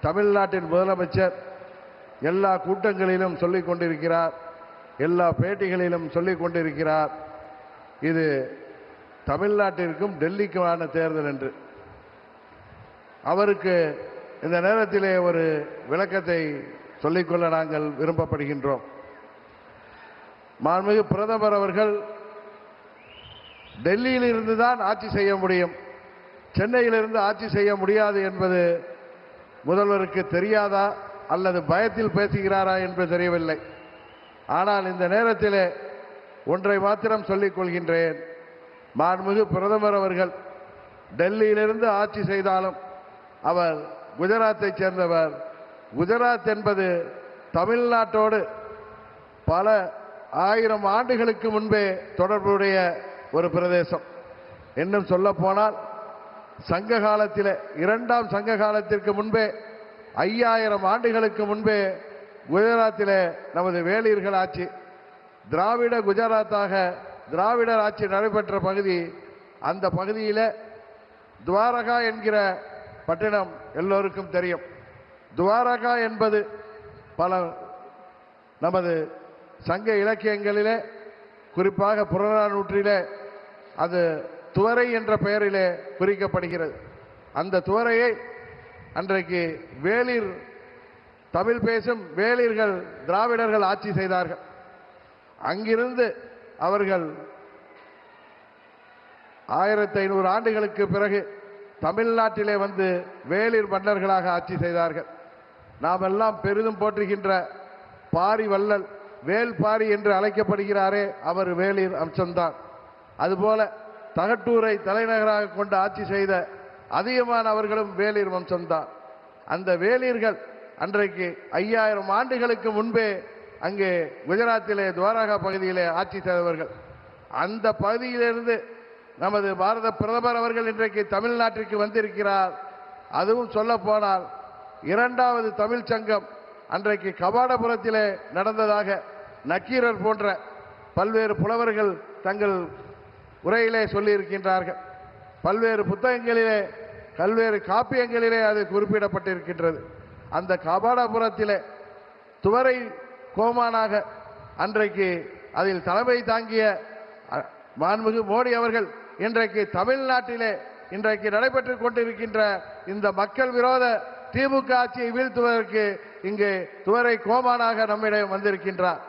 தமிழ்நாட்டின் முதலமைச்சர் எல்லா கூட்டங்களிலும் சொல்லிக் கொண்டிருக்கிறார், எல்லா பேட்டிகளிலும் சொல்லிக் கொண்டிருக்கிறார், இது தமிழ்நாட்டிற்கும் டெல்லிக்குமான தேர்தல் என்று. அவருக்கு இந்த நேரத்திலே ஒரு விளக்கத்தை சொல்லிக்கொள்ள நாங்கள் விரும்பப்படுகின்றோம். மாண்புமிகு பிரதமர் அவர்கள் டெல்லியில் இருந்துதான் ஆட்சி செய்ய முடியும், சென்னையிலிருந்து ஆட்சி செய்ய முடியாது என்பது முதல்வருக்கு தெரியாதா அல்லது பயத்தில் பேசுகிறாரா என்று தெரியவில்லை. ஆனால் இந்த நேரத்தில் ஒன்றை மாத்திரம் சொல்லிக் கொள்கின்றேன். மாண்புமிகு பிரதமர் அவர்கள் டெல்லியிலிருந்து ஆட்சி செய்தாலும் அவர் குஜராத்தை சேர்ந்தவர். குஜராத் என்பது தமிழ்நாட்டோடு பல ஆயிரம் ஆண்டுகளுக்கு முன்பே தொடர்புடைய ஒரு பிரதேசம். இன்னும் சொல்ல போனால் சங்க காலத்தில், இரண்டாம் சங்க காலத்திற்கு முன்பே 5000 ஆண்டுகளுக்கு முன்பே குஜராத்தில் நமது வேளிர்கள் ஆட்சி, திராவிட குஜராத்தாக திராவிடர் ஆட்சி நடைபெற்ற பகுதி. அந்த பகுதியில் துவாரகா என்கிற பட்டினம் எல்லோருக்கும் தெரியும். துவாரகா என்பது பல நமது சங்க இலக்கியங்களிலே, குறிப்பாக புறநானூற்றிலே அது துவரை என்ற பெயரிலே குறிக்கப்படுகிறது. அந்த துவரையை அன்றைக்கு வேளிர், தமிழ் பேசும் வேளிர்கள், திராவிடர்கள் ஆட்சி செய்தார்கள். அங்கிருந்து அவர்கள் 1500 ஆண்டுகளுக்கு பிறகு தமிழ்நாட்டிலே வந்து வேளிர் மன்னர்களாக ஆட்சி செய்தார்கள். நாம் எல்லாம் பெரிதும் போற்றுகின்ற பாரி வள்ளல், வேல் பாரி என்று அழைக்கப்படுகிறாரே, அவர் வேளிர் அம்சம்தான். அதுபோல தகட்டூரை தலைநகராக கொண்டு ஆட்சி செய்த அதிகமானவர்களும் வேளிர் வம்சம்தான். அந்த வேளிர்கள் அன்றைக்கு 5000 ஆண்டுகளுக்கு முன்பே அங்கே குஜராத்திலே துவாரகா பகுதியிலே ஆட்சி செய்தவர்கள். அந்த பகுதியிலிருந்து நமது பாரத பிரதமர் அவர்கள் இன்றைக்கு தமிழ்நாட்டிற்கு வந்திருக்கிறார். அதுவும் சொல்ல போனால் இரண்டாவது தமிழ் சங்கம் அன்றைக்கு கபாடபுரத்திலே நடந்ததாக நக்கீரர் போன்ற பல்வேறு புலவர்கள் தங்கள் உரையிலே சொல்லியிருக்கின்றார்கள். பல்வேறு புத்தகங்களிலே, பல்வேறு காப்பியங்களிலே அது குறிப்பிடப்பட்டிருக்கின்றது. அந்த கபாடபுரத்திலே துவரை கோமானாக அன்றைக்கு அதில் தலைமை தாங்கிய மாண்புமிகு மோடி அவர்கள் இன்றைக்கு தமிழ்நாட்டிலே இன்றைக்கு நடைபெற்றுக் கொண்டிருக்கின்ற இந்த மக்கள் விரோத திமுக ஆட்சியை வீழ்த்துவதற்கு இங்கே துவரை கோமானாக நம்மிடம் வந்திருக்கின்றார்.